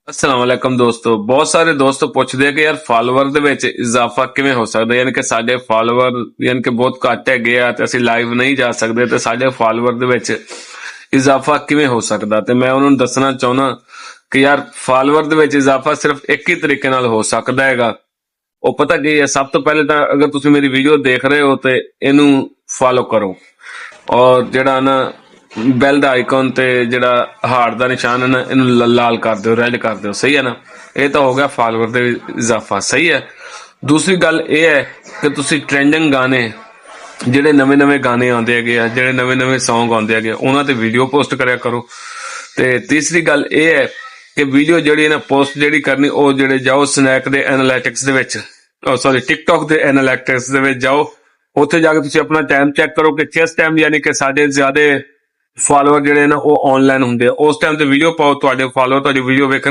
अस्सलाम वालेकुम दोस्तों। बहुत सारे दोस्त ਪੁੱਛਦੇ ਆ ਕਿ ਯਾਰ ਫਾਲੋਅਰ ਦੇ ਵਿੱਚ ਇਜ਼ਾਫਾ ਕਿਵੇਂ ਹੋ ਸਕਦਾ, ਯਾਨੀ ਕਿ ਸਾਡੇ ਫਾਲੋਅਰ ਯਾਨੀ ਕਿ ਬਹੁਤ ਘੱਟ ਹੈਗੇ ਆ ਤੇ ਅਸੀਂ ਲਾਈਵ ਨਹੀਂ ਜਾ ਸਕਦੇ ਤੇ ਸਾਡੇ ਫਾਲੋਅਰ ਦੇ ਵਿੱਚ ਇਜ਼ਾਫਾ ਕਿਵੇਂ ਹੋ ਸਕਦਾ। ਤੇ ਮੈਂ ਉਹਨਾਂ ਨੂੰ ਦੱਸਣਾ ਚਾਹੁੰਦਾ ਕਿ ਯਾਰ ਫਾਲੋਅਰ ਦੇ ਵਿੱਚ ਇਜ਼ਾਫਾ ਸਿਰਫ ਇੱਕ ਹੀ ਤਰੀਕੇ ਨਾਲ ਹੋ ਸਕਦਾ ਹੈਗਾ। ਉਹ ਪਤਾ ਕੀ ਹੈ, ਸਭ ਤੋਂ ਪਹਿਲੇ ਤਾਂ ਅਗਰ ਤੁਸੀਂ ਮੇਰੀ ਵੀਡੀਓ ਦੇਖ ਰਹੇ ਹੋ ਤੇ ਇਹਨੂੰ ਫਾਲੋ ਕਰੋ ਔਰ ਜਿਹੜਾ ਨਾ ਬੈਲ ਦਾ ਆਈਕਨ ਤੇ ਜਿਹੜਾ ਹਾਰਟ ਦਾ ਨਿਸ਼ਾਨ ਹੈ ਨਾ ਇਹਨੂੰ ਲਾਲ ਕਰ ਦਿਓ, ਰੈਡ ਕਰ ਦਿਓ। ਸਹੀ ਹੈ ਨਾ, ਇਹ ਤਾਂ ਹੋ ਗਿਆ ਫਾਲੋਅਰ ਦੇ ਇਜ਼ਾਫਾ। ਸਹੀ ਹੈ। ਦੂਸਰੀ ਗੱਲ ਇਹ ਹੈ ਕਿ ਤੁਸੀਂ ਟ੍ਰੈਂਡਿੰਗ ਗਾਣੇ, ਜਿਹੜੇ ਨਵੇਂ ਗਾਣੇ ਆਉਂਦੇ ਹੈਗੇ ਆ, ਜਿਹੜੇ ਨਵੇਂ ਸੌਂਗ ਆਉਂਦੇ ਹੈਗੇ, ਉਹਨਾਂ ਤੇ ਵੀਡੀਓ ਪੋਸਟ ਕਰਿਆ ਕਰੋ। ਤੇ ਤੀਸਰੀ ਗੱਲ ਇਹ ਹੈ ਕਿ ਵੀਡੀਓ ਜਿਹੜੀ ਨਾ ਪੋਸਟ ਜਿਹੜੀ ਕਰਨੀ, ਉਹ ਜਿਹੜੇ ਜਾਓ ਸਨੈਕ ਦੇ ਐਨਾਲਿਟਿਕਸ ਦੇ ਵਿੱਚ, ਸੌਰੀ ਟਿਕਟੌਕ ਦੇ ਐਨਾਲਿਟਿਕਸ ਦੇ ਵਿੱਚ ਜਾਓ। ਉੱਥੇ ਜਾ ਕੇ ਤੁਸੀਂ ਆਪਣਾ ਟਾਈਮ ਚੈੱਕ ਕਰੋ ਕਿ ਕਿਸ ਟਾਈਮ ਯਾਨੀ ਕਿ ਸਾਡੇ ਜ਼ਿਆਦਾ ਫਾਲੋਅਰ ਜਿਹੜੇ ਨਾ ਉਹ ਆਨਲਾਈਨ ਹੁੰਦੇ ਆ, ਉਸ ਟਾਈਮ ਤੇ ਵੀਡੀਓ ਪਾਓ, ਤੁਹਾਡੇ ਫਾਲੋਅਰ ਤੁਹਾਡੀ ਵੀਡੀਓ ਵੇਖਣ